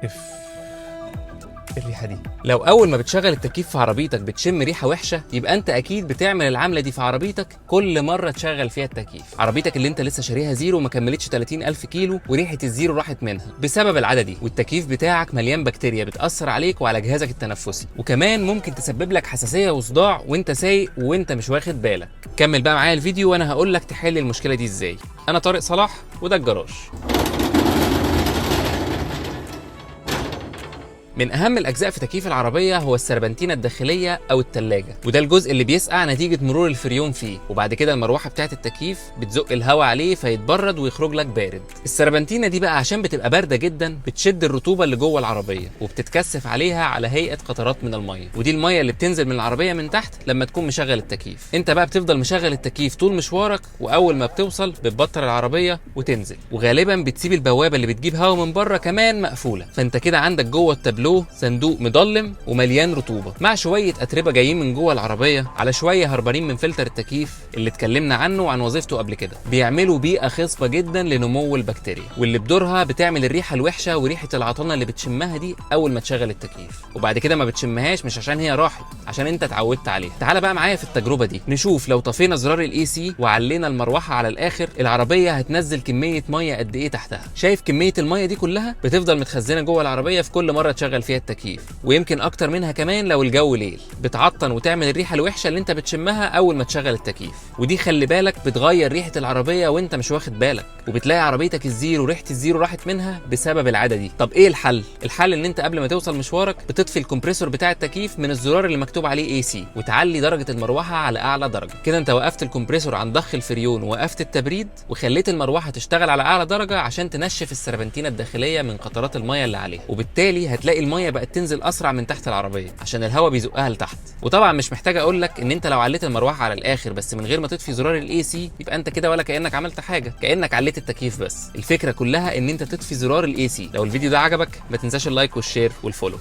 اف، الريحه دي. لو اول ما بتشغل التكييف في عربيتك بتشم ريحه وحشه، يبقى انت اكيد بتعمل العمله دي في عربيتك كل مره تشغل فيها التكييف. عربيتك اللي انت لسه شاريها زيرو وما كملتش 30,000 كيلو وريحه الزيرو راحت منها بسبب العاده دي، والتكييف بتاعك مليان بكتيريا بتاثر عليك وعلى جهازك التنفسي، وكمان ممكن تسبب لك حساسيه وصداع وانت سايق وانت مش واخد بالك. كمل بقى معايا الفيديو وانا هقول لك تحل المشكله دي ازاي. انا طارق صلاح وده الجراج. من اهم الاجزاء في تكييف العربيه هو السربنتينه الداخليه او الثلاجه، وده الجزء اللي بيسقع نتيجه مرور الفريون فيه، وبعد كده المروحه بتاعه التكييف بتزق الهواء عليه فيتبرد ويخرج لك بارد. السربنتينه دي بقى عشان بتبقى بارده جدا بتشد الرطوبه اللي جوه العربيه وبتتكثف عليها على هيئه قطرات من الميه، ودي الميه اللي بتنزل من العربيه من تحت لما تكون مشغل التكييف. انت بقى بتفضل مشغل التكييف طول مشوارك، واول ما بتوصل بتبطل العربيه وتنزل، وغالبا بتسيب البوابه اللي بتجيب هواء من بره كمان مقفوله، فانت كده عندك جوه التابلو صندوق مضلم ومليان رطوبه مع شويه اتربه جايين من جوه العربيه على شويه هربانين من فلتر التكييف اللي اتكلمنا عنه وعن وظيفته قبل كده، بيعملوا بيئه خصبه جدا لنمو البكتيريا، واللي بدورها بتعمل الريحه الوحشه وريحه العطانه اللي بتشمها دي اول ما تشغل التكييف، وبعد كده ما بتشمهاش مش عشان هي راحت، عشان انت اتعودت عليها. تعال بقى معايا في التجربه دي نشوف لو طفينا زرار الاي سي وعلينا المروحه على الاخر العربيه هتنزل كميه ميه قد ايه تحتها. شايف كميه الميه دي كلها بتفضل متخزنه جوه العربيه في كل مره تشغل فيها التكييف، ويمكن اكتر منها كمان لو الجو ليل، بتعطن وتعمل الريحه الوحشه اللي انت بتشمها اول ما تشغل التكييف، ودي خلي بالك بتغير ريحه العربيه وانت مش واخد بالك، وبتلاقي عربيتك الزيرو ريحه الزيرو راحت منها بسبب العاده دي. طب ايه الحل؟ الحل ان انت قبل ما توصل مشوارك بتطفي الكمبريسور بتاع التكييف من الزرار اللي مكتوب عليه اي سي، وتعلي درجه المروحه على اعلى درجه. كده انت وقفت الكمبريسور عن ضخ الفريون ووقفت التبريد، وخليت المروحه تشتغل على اعلى درجه عشان تنشف السربنتينه الداخليه من قطرات الميه اللي عليها، وبالتالي هتلاقي الميه بقت تنزل اسرع من تحت العربيه عشان الهواء بيزقها لتحت. وطبعا مش محتاج اقول لك ان انت لو عليت المروحه على الاخر بس من غير ما تطفي زرار الاي سي يبقى انت كده ولا كانك عملت حاجه، كانك عليت التكييف بس. الفكره كلها ان انت تطفي زرار الاي سي. لو الفيديو ده عجبك ما تنساش اللايك والشير والفولو.